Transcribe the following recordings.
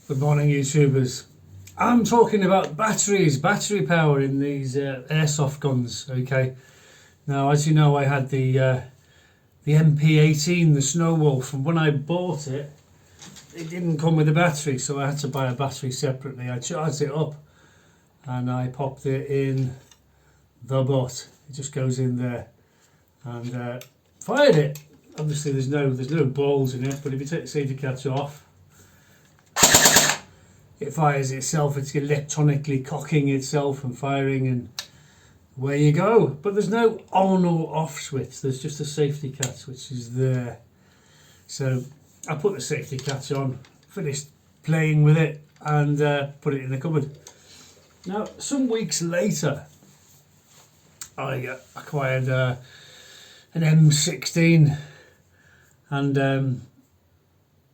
Good morning, YouTubers. I'm talking about batteries, battery power in these airsoft guns. Okay. Now, as you know, I had the MP18, the Snow Wolf, and when I bought it, it didn't come with a battery, so I had to buy a battery separately. I charged it up, and I popped it in the butt. It just goes in there, and fired it. Obviously, there's no balls in it, but if you take the safety catch off, it fires itself. It's electronically cocking itself and firing, and away you go. But there's no on or off switch. There's just a safety catch which is there. So I put the safety catch on, finished playing with it, and put it in the cupboard. Now, some weeks later, I acquired an M16, and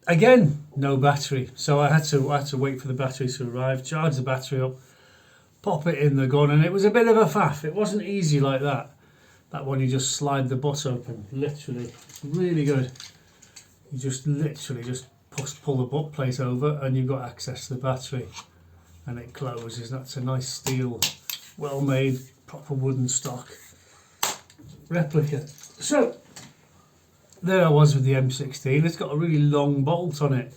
again, no battery. So I had to wait for the battery to arrive, charge the battery up, pop it in the gun, and it was a bit of a faff. It wasn't easy like that. That one, you just slide the butt open, literally. It's really good. You just literally just pull the butt plate over, and you've got access to the battery, and it closes. That's a nice steel, well-made, proper wooden stock replica. So there I was with the M16. It's got a really long bolt on it,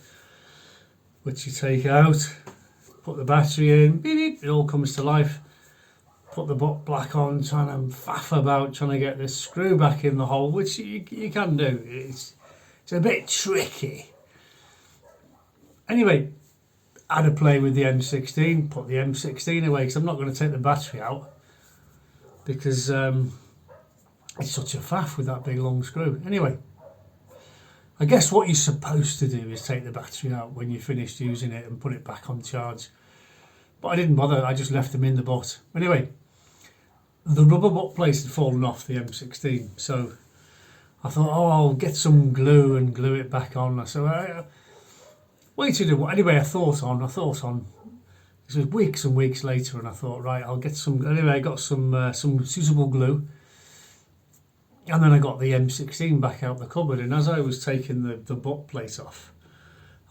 which you take out, put the battery in, beep, beep, it all comes to life. Put the butt back on, trying to faff about, trying to get this screw back in the hole, which you can do. It's a bit tricky. Anyway, I had a play with the M16, put the M16 away, because I'm not going to take the battery out, because it's such a faff with that big long screw. Anyway, I guess what you're supposed to do is take the battery out when you're finished using it and put it back on charge. But I didn't bother, I just left them in the butt. Anyway, the rubber butt plate had fallen off the M16, so I thought, oh, I'll get some glue and glue it back on. So I waited a while. Anyway, I thought on. This was weeks and weeks later, and I thought, right, I'll get some. Anyway, I got some suitable glue. And then I got the M16 back out the cupboard, and as I was taking the butt plate off,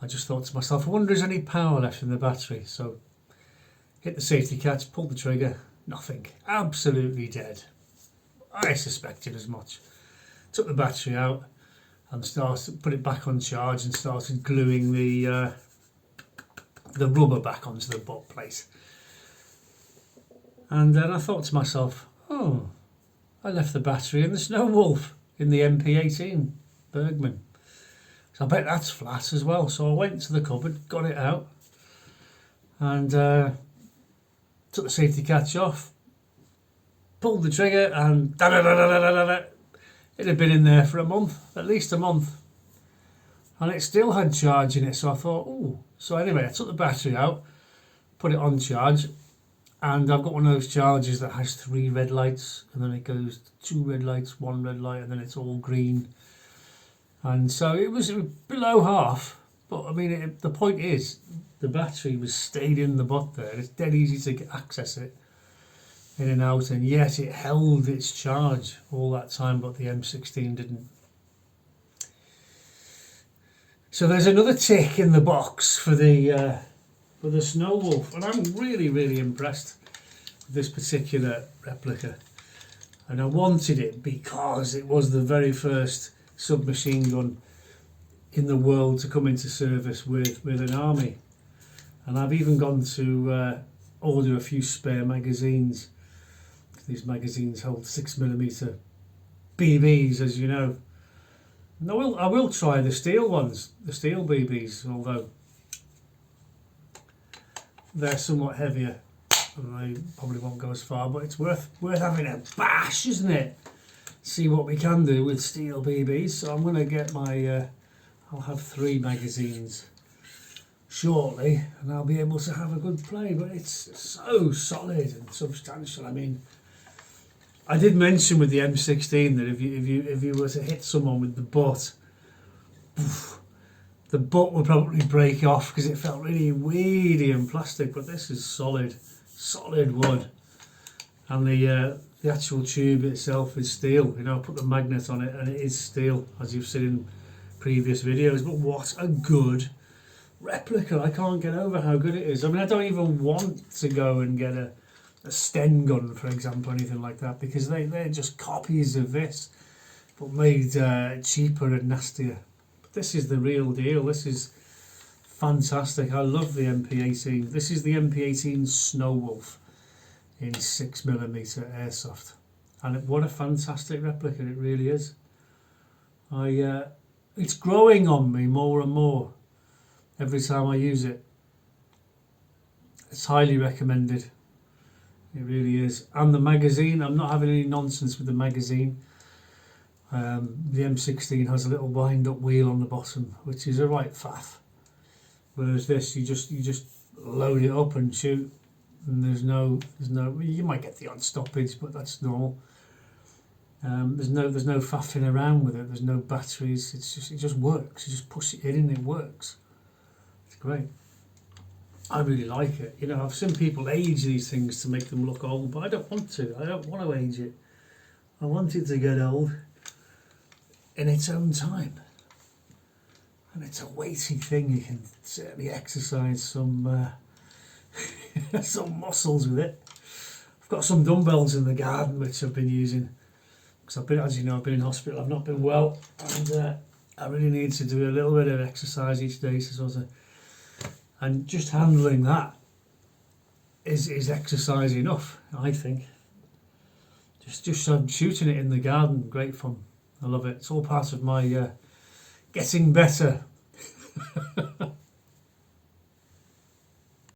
I just thought to myself, I wonder if there's any power left in the battery. So hit the safety catch, pulled the trigger, nothing, absolutely dead. I suspected as much. Took the battery out and put it back on charge and started gluing the rubber back onto the butt plate. And then I thought to myself, oh, I left the battery in the Snow Wolf, in the MP18 Bergmann. So I bet that's flat as well. So I went to the cupboard, got it out, and took the safety catch off, pulled the trigger, and it had been in there for a month, at least a month. And it still had charge in it, so I thought, ooh. So anyway, I took the battery out, put it on charge, and I've got one of those chargers that has 3 red lights, and then it goes 2 red lights, 1 red light, and then it's all green. And so it was below half, but I mean, the point is, the battery was stayed in the butt there. It's dead easy to access it in and out, and yet it held its charge all that time, but the M16 didn't. So there's another tick in the box for the Snow Wolf, and I'm really impressed with this particular replica, and I wanted it because it was the very first submachine gun in the world to come into service with an army. And I've even gone to order a few spare magazines. These magazines hold 6mm BBs, as you know. And I will try the steel ones, the steel BBs, although they're somewhat heavier and they probably won't go as far, but it's worth having a bash, isn't it? See what we can do with steel BBs. So I'm going to get my I'll have 3 magazines shortly, and I'll be able to have a good play. But it's so solid and substantial. I mean, I did mention with the M16 that if you were to hit someone with the butt, the butt would probably break off because it felt really weedy and plastic. But this is solid wood, and the actual tube itself is steel. You know, I put the magnet on it, and it is steel, as you've seen in previous videos. But what a good replica. I can't get over how good it is. I mean, I don't even want to go and get a Sten gun, for example, or anything like that, because they're just copies of this, but made cheaper and nastier. But this is the real deal. This is fantastic. I love the MP18. This is the MP18 Snow in 6mm airsoft, and what a fantastic replica it really is. It's growing on me more and more every time I use it. It's highly recommended. It really is. And the magazine, I'm not having any nonsense with the magazine. The M16 has a little wind-up wheel on the bottom, which is a right faff. Whereas this, you just load it up and shoot, and there's no. You might get the odd stoppage, but that's normal. There's no faffing around with it. There's no batteries. It just works. You just push it in and it works. It's great. I really like it. You know, I've seen people age these things to make them look old, but I don't want to. I don't want to age it. I want it to get old in its own time. And it's a weighty thing. You can certainly exercise some some muscles with it. I've got some dumbbells in the garden which I've been using because I've been, as you know, I've been in hospital. I've not been well, and I really need to do a little bit of exercise each day to sort of. And just handling that is exercise enough, I think. Just shooting it in the garden, great fun. I love it. It's all part of my getting better.